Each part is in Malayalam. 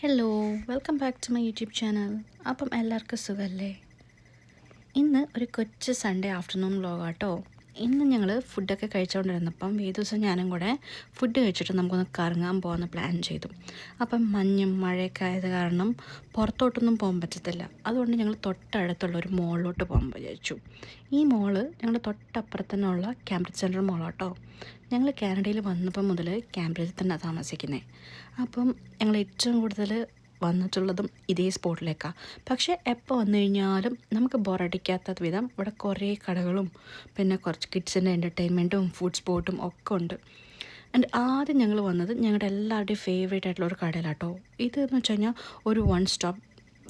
Hello welcome back to my YouTube channel. അപ്പം എല്ലാവർക്കും സുഖമല്ലേ? ഇന്ന് ഒരു കൊച്ചു സൺഡേ ആഫ്റ്റർനൂൺ വ്ലോഗാട്ടോ. ഇന്ന് ഞങ്ങൾ ഫുഡൊക്കെ കഴിച്ചുകൊണ്ടിരുന്നപ്പം ഈ ദിവസം ഞാനും കൂടെ ഫുഡ് കഴിച്ചിട്ട് നമുക്കൊന്ന് കറങ്ങാൻ പോകുന്ന പ്ലാൻ ചെയ്തു. അപ്പം മഞ്ഞും മഴയൊക്കെ ആയത് കാരണം പുറത്തോട്ടൊന്നും പോകാൻ പറ്റത്തില്ല. അതുകൊണ്ട് ഞങ്ങൾ തൊട്ടടുത്തുള്ള ഒരു മോളിലോട്ട് പോകാൻ വിചാരിച്ചു. ഈ മോള് ഞങ്ങളുടെ തൊട്ടപ്പുറത്ത് തന്നെയുള്ള കാംബ്രിഡ്ജ് സെൻട്രൽ മോളാട്ടോ. ഞങ്ങൾ കാനഡയിൽ വന്നപ്പം മുതൽ കാംബ്രിഡ്ജിൽ തന്നെ താമസിക്കുന്നത്. അപ്പം ഞങ്ങൾ ഏറ്റവും കൂടുതൽ വന്നിട്ടുള്ളതും ഇതേ സ്പോട്ടിലേക്കാണ്. പക്ഷേ എപ്പോൾ വന്നു കഴിഞ്ഞാലും നമുക്ക് ബോറടിക്കാത്ത വിധം ഇവിടെ കുറേ കടകളും പിന്നെ കുറച്ച് കിഡ്സിൻ്റെ എൻ്റർടൈൻമെൻറ്റും ഫുഡ് സ്പോട്ടും ഒക്കെ ഉണ്ട്. ആൻഡ് ആദ്യം ഞങ്ങൾ വന്നത് ഞങ്ങളുടെ എല്ലാവരുടെയും ഫേവറേറ്റ് ആയിട്ടുള്ള ഒരു കടയിലാട്ടോ. ഇതെന്ന് വെച്ച് കഴിഞ്ഞാൽ ഒരു വൺ സ്റ്റോപ്പ്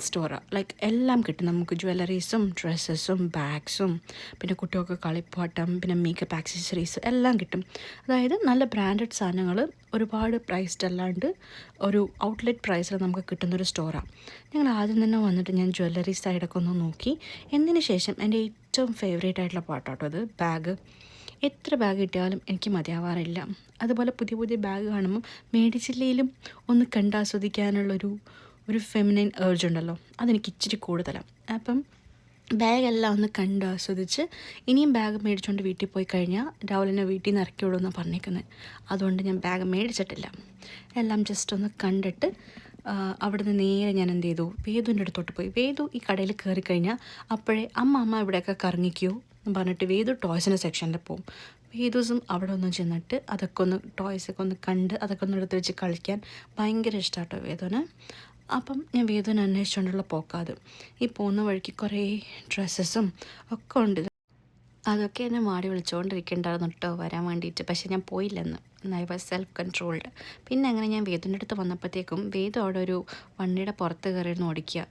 സ്റ്റോറാണ്. ലൈക്ക് എല്ലാം കിട്ടും നമുക്ക്. ജ്വല്ലറീസും ഡ്രസ്സസും ബാഗ്സും പിന്നെ കുട്ടികൾക്ക് കളിപ്പാട്ടം പിന്നെ മേക്കപ്പ് ആക്സസറീസ് എല്ലാം കിട്ടും. അതായത് നല്ല ബ്രാൻഡഡ് സാധനങ്ങൾ ഒരുപാട് പ്രൈസ്ഡ് അല്ലാണ്ട് ഒരു ഔട്ട്ലെറ്റ് പ്രൈസിൽ നമുക്ക് കിട്ടുന്നൊരു സ്റ്റോറാണ്. ഞങ്ങൾ ആദ്യം തന്നെ വന്നിട്ട് ഞാൻ ജ്വല്ലറി സൈഡൊക്കെ ഒന്ന് നോക്കി. എന്നതിന് ശേഷം എൻ്റെ ഏറ്റവും ഫേവറേറ്റ് ആയിട്ടുള്ള പാട്ടാട്ടോ അത് ബാഗ്. എത്ര ബാഗ് കിട്ടിയാലും എനിക്ക് മതിയാവാറില്ല. അതുപോലെ പുതിയ പുതിയ ബാഗ് കാണുമ്പം മേടിച്ചില്ലെങ്കിലും ഒന്ന് കണ്ടാസ്വദിക്കാനുള്ളൊരു ഫെമിനൈൻ ഏർജ് ഉണ്ടല്ലോ, അതെനിക്ക് ഇച്ചിരി കൂടുതലാണ്. അപ്പം ബാഗെല്ലാം ഒന്ന് കണ്ട് ആസ്വദിച്ച് ഇനിയും ബാഗ് മേടിച്ചുകൊണ്ട് വീട്ടിൽ പോയി കഴിഞ്ഞാൽ രാവിലെ തന്നെ വീട്ടിൽ നിന്ന് ഇറക്കി വിടുമെന്ന് പറഞ്ഞേക്കുന്നത്. അതുകൊണ്ട് ഞാൻ ബാഗ് മേടിച്ചിട്ടില്ല. എല്ലാം ജസ്റ്റ് ഒന്ന് കണ്ടിട്ട് അവിടെ നിന്ന് നേരെ ഞാൻ എന്ത് ചെയ്തു, വേദുവിൻ്റെ അടുത്തോട്ട് പോയി. വേദു ഈ കടയിൽ കയറി കഴിഞ്ഞാൽ അപ്പോഴേ അമ്മ ഇവിടെയൊക്കെ കറങ്ങിക്കോ എന്ന് പറഞ്ഞിട്ട് വേദു ടോയ്സിൻ്റെ സെക്ഷനിൽ പോകും. വേദുസും അവിടെ ഒന്ന് ചെന്നിട്ട് അതൊക്കെ ഒന്ന് ടോയ്സൊക്കെ ഒന്ന് കണ്ട് അതൊക്കെ ഒന്ന് എടുത്ത് വെച്ച് കളിക്കാൻ ഭയങ്കര ഇഷ്ടമാട്ടോ വേദുവിന്. അപ്പം ഞാൻ വേദുവിനെ അന്വേഷിച്ചുകൊണ്ടുള്ള പോക്കാത്. ഈ പോകുന്ന വഴിക്ക് കുറേ ഡ്രസ്സസും ഒക്കെ ഉണ്ട്. അതൊക്കെ എന്നെ മാടി വിളിച്ചുകൊണ്ടിരിക്കേണ്ടായിരുന്നു കേട്ടോ വരാൻ വേണ്ടിയിട്ട്. പക്ഷേ ഞാൻ പോയില്ലെന്ന്. I was self controlled. പിന്നെ അങ്ങനെ ഞാൻ വേദുവിൻ്റെ അടുത്ത് വന്നപ്പോഴത്തേക്കും വേദു അവിടെ ഒരു വണ്ടിയുടെ പുറത്ത് കയറിയിരുന്ന് ഓടിക്കുക.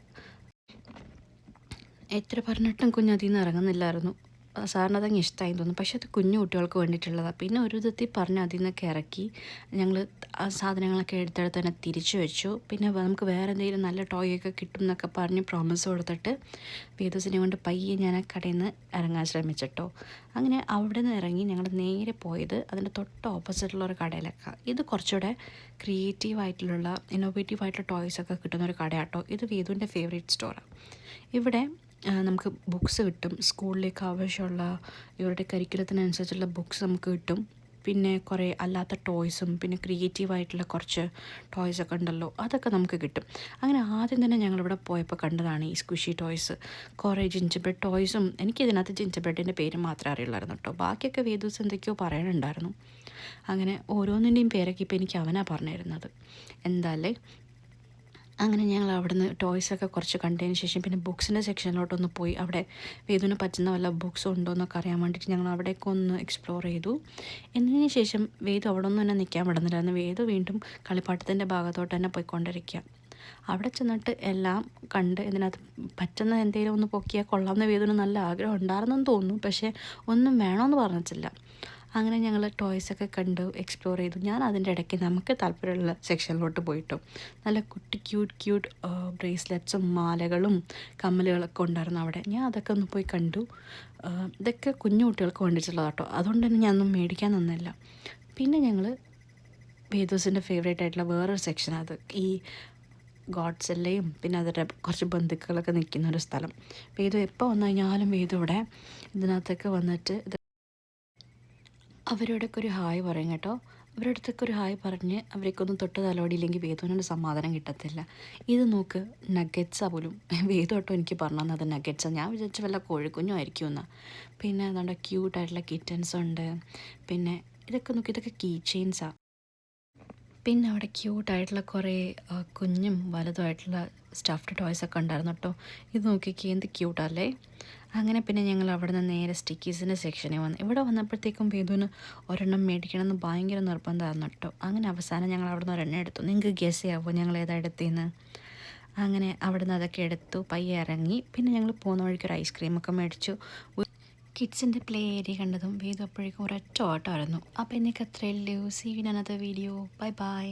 എത്ര പറഞ്ഞിട്ടും കുഞ്ഞതിൽ നിന്ന് ഇറങ്ങുന്നില്ലായിരുന്നു. സാറിന് അതങ്ങ് ഇഷ്ടമായി തോന്നുന്നു. പക്ഷേ അത് കുഞ്ഞു കുട്ടികൾക്ക് വേണ്ടിയിട്ടുള്ളതാണ്. പിന്നെ ഒരു വിധത്തിൽ പറഞ്ഞ് അതിൽ നിന്നൊക്കെ ഇറക്കി ഞങ്ങൾ ആ സാധനങ്ങളൊക്കെ എടുത്തെടുത്ത് തന്നെ തിരിച്ചു വെച്ചു. പിന്നെ നമുക്ക് വേറെ എന്തെങ്കിലും നല്ല ടോയൊക്കെ കിട്ടും എന്നൊക്കെ പറഞ്ഞ് പ്രോമിസ് കൊടുത്തിട്ട് വേദൂസിനെ കൊണ്ട് പയ്യെ ഞാൻ ആ കടയിൽ നിന്ന് ഇറങ്ങാൻ ശ്രമിച്ചിട്ടോ. അങ്ങനെ അവിടെ നിന്ന് ഇറങ്ങി ഞങ്ങൾ നേരെ പോയത് അതിൻ്റെ തൊട്ട് ഓപ്പോസിറ്റുള്ള ഒരു കടയിലേക്കാണ്. ഇത് കുറച്ചുകൂടെ ക്രിയേറ്റീവായിട്ടുള്ള ഇന്നോവേറ്റീവായിട്ടുള്ള ടോയ്സൊക്കെ കിട്ടുന്ന ഒരു കടയാട്ടോ. ഇത് വേദുവിൻ്റെ ഫേവറേറ്റ് സ്റ്റോറാണ്. ഇവിടെ നമുക്ക് ബുക്സ് കിട്ടും. സ്കൂളിലേക്ക് ആവശ്യമുള്ള ഇവരുടെ കരിക്കുലത്തിനനുസരിച്ചുള്ള ബുക്സ് നമുക്ക് കിട്ടും. പിന്നെ കുറേ അല്ലാത്ത ടോയ്സും പിന്നെ ക്രിയേറ്റീവായിട്ടുള്ള കുറച്ച് ടോയ്സൊക്കെ ഉണ്ടല്ലോ, അതൊക്കെ നമുക്ക് കിട്ടും. അങ്ങനെ ആദ്യം തന്നെ ഞങ്ങളിവിടെ പോയപ്പോൾ കണ്ടതാണ് ഈ സ്ക്വിഷി ടോയ്സ്. കുറേ ജിഞ്ചർ ബ്രെഡ് ടോയ്സും. എനിക്കിതിനകത്ത് ജിഞ്ചർ ബ്രെഡിൻ്റെ പേര് മാത്രമേ അറിയുള്ളായിരുന്നു കേട്ടോ. ബാക്കിയൊക്കെ വേദൂസ് എന്തൊക്കെയോ പറയാനുണ്ടായിരുന്നു. അങ്ങനെ ഓരോന്നിൻ്റെയും പേരൊക്കെ ഇപ്പോൾ എനിക്ക് അവനാണ് പറഞ്ഞിരുന്നത്. എന്തായാലേ അങ്ങനെ ഞങ്ങൾ അവിടുന്ന് ടോയ്സൊക്കെ കുറച്ച് കണ്ടതിന് ശേഷം പിന്നെ ബുക്സിൻ്റെ സെക്ഷനിലോട്ടൊന്ന് പോയി. അവിടെ വേദുവിന് പറ്റുന്ന വല്ല ബുക്സും ഉണ്ടോ എന്നൊക്കെ അറിയാൻ വേണ്ടിയിട്ട് ഞങ്ങൾ അവിടേക്ക് ഒന്ന് എക്സ്പ്ലോർ ചെയ്തു. എന്നതിന് ശേഷം വേദു അവിടെ ഒന്നും തന്നെ നിൽക്കാൻ വിടുന്നില്ലായിരുന്നു. വേദു വീണ്ടും കളിപ്പാട്ടത്തിൻ്റെ ഭാഗത്തോട്ട് തന്നെ പോയിക്കൊണ്ടിരിക്കുക. അവിടെ ചെന്നിട്ട് എല്ലാം കണ്ട് ഇതിനകത്ത് പറ്റുന്ന എന്തെങ്കിലും ഒന്ന് പൊക്കിയാൽ കൊള്ളാമെന്ന് വേദുവിന് നല്ല ആഗ്രഹം ഉണ്ടായിരുന്നെന്ന് തോന്നുന്നു. പക്ഷേ ഒന്നും വേണമെന്ന് പറഞ്ഞിട്ടില്ല. അങ്ങനെ ഞങ്ങൾ ടോയ്സൊക്കെ കണ്ടു എക്സ്പ്ലോർ ചെയ്തു. ഞാൻ അതിൻ്റെ ഇടയ്ക്ക് നമുക്ക് താല്പര്യമുള്ള സെക്ഷനിലോട്ട് പോയിട്ടു. നല്ല കുട്ടി ക്യൂട്ട് ബ്രേസ്ലെറ്റ്സും മാലകളും കമ്മലുകളൊക്കെ ഉണ്ടായിരുന്നു അവിടെ. ഞാൻ അതൊക്കെ ഒന്ന് പോയി കണ്ടു. ഇതൊക്കെ കുഞ്ഞു കുട്ടികൾക്ക് വേണ്ടിയിട്ടുള്ളതാണ് കേട്ടോ. അതുകൊണ്ട് തന്നെ ഞാനൊന്നും മേടിക്കാൻ നിന്നില്ല. പിന്നെ ഞങ്ങൾ വേദൂസിൻ്റെ ഫേവറേറ്റ് ആയിട്ടുള്ള വേറൊരു സെക്ഷനാണ് അത്. ഈ ഗോഡ്സെല്ലയും പിന്നെ അതിൻ്റെ കുറച്ച് ബന്ധുക്കളൊക്കെ നിൽക്കുന്ന ഒരു സ്ഥലം. വേദു എപ്പോൾ വന്നു കഴിഞ്ഞാലും വേദു ഇവിടെ ഇതിനകത്തൊക്കെ വന്നിട്ട് അവരോടൊക്കെ ഒരു ഹായ് പറയും കേട്ടോ. അവരുടെ അടുത്തൊക്കെ ഒരു ഹായ് പറഞ്ഞ് അവരൊക്കൊന്നും തൊട്ട് തലോടിയില്ലെങ്കിൽ വേദുവിനൊരു സമാധാനം കിട്ടത്തില്ല. ഇത് നോക്ക്, നഗറ്റ്സാണ് പോലും. വേദു കേട്ടോ എനിക്ക് പറഞ്ഞു തന്നത് നഗറ്റ്സാണ്. ഞാൻ വിചാരിച്ച വല്ല കോഴിക്കുഞ്ഞും ആയിരിക്കും എന്ന്. പിന്നെ അതുകൊണ്ട് ക്യൂട്ടായിട്ടുള്ള കിറ്റൻസ് ഉണ്ട്. പിന്നെ ഇതൊക്കെ നോക്കി, ഇതൊക്കെ കീ ചെയിൻസാണ്. പിന്നെ അവിടെ ക്യൂട്ടായിട്ടുള്ള കുറേ കുഞ്ഞും വലുതുമായിട്ടുള്ള സ്റ്റഫ്ഡ് ടോയ്സൊക്കെ ഉണ്ടായിരുന്നു കേട്ടോ. ഇത് നോക്കിക്കേ എന്ത് ക്യൂട്ടല്ലേ. അങ്ങനെ പിന്നെ ഞങ്ങൾ അവിടെ നിന്ന് നേരെ സ്റ്റിക്കീസിൻ്റെ സെക്ഷനിൽ വന്നു. ഇവിടെ വന്നപ്പോഴത്തേക്കും വേദുവിന് ഒരെണ്ണം മേടിക്കണമെന്ന് ഭയങ്കര നിർബന്ധമായിരുന്നു കേട്ടോ. അങ്ങനെ അവസാനം ഞങ്ങൾ അവിടെ നിന്ന് ഒരെണ്ണം എടുത്തു. നിങ്ങൾക്ക് ഗസ് ചെയ്യാവോ ഞങ്ങൾ ഏതാ എടുത്തതെന്ന്? അങ്ങനെ അവിടെ നിന്ന് അതൊക്കെ എടുത്തു പയ്യെ ഇറങ്ങി. പിന്നെ ഞങ്ങൾ പോകുന്ന വഴിക്ക് ഒരു ഐസ്ക്രീമൊക്കെ മേടിച്ചു. കിഡ്സിൻ്റെ പ്ലേ ഏരിയ കണ്ടതും വേദു അപ്പോഴേക്കും ഒരൊറ്റ ഓട്ടമായിരുന്നു. അപ്പോൾ എനിക്ക് അത്രയേ ഉള്ളൂ. See you in another video. Bye by.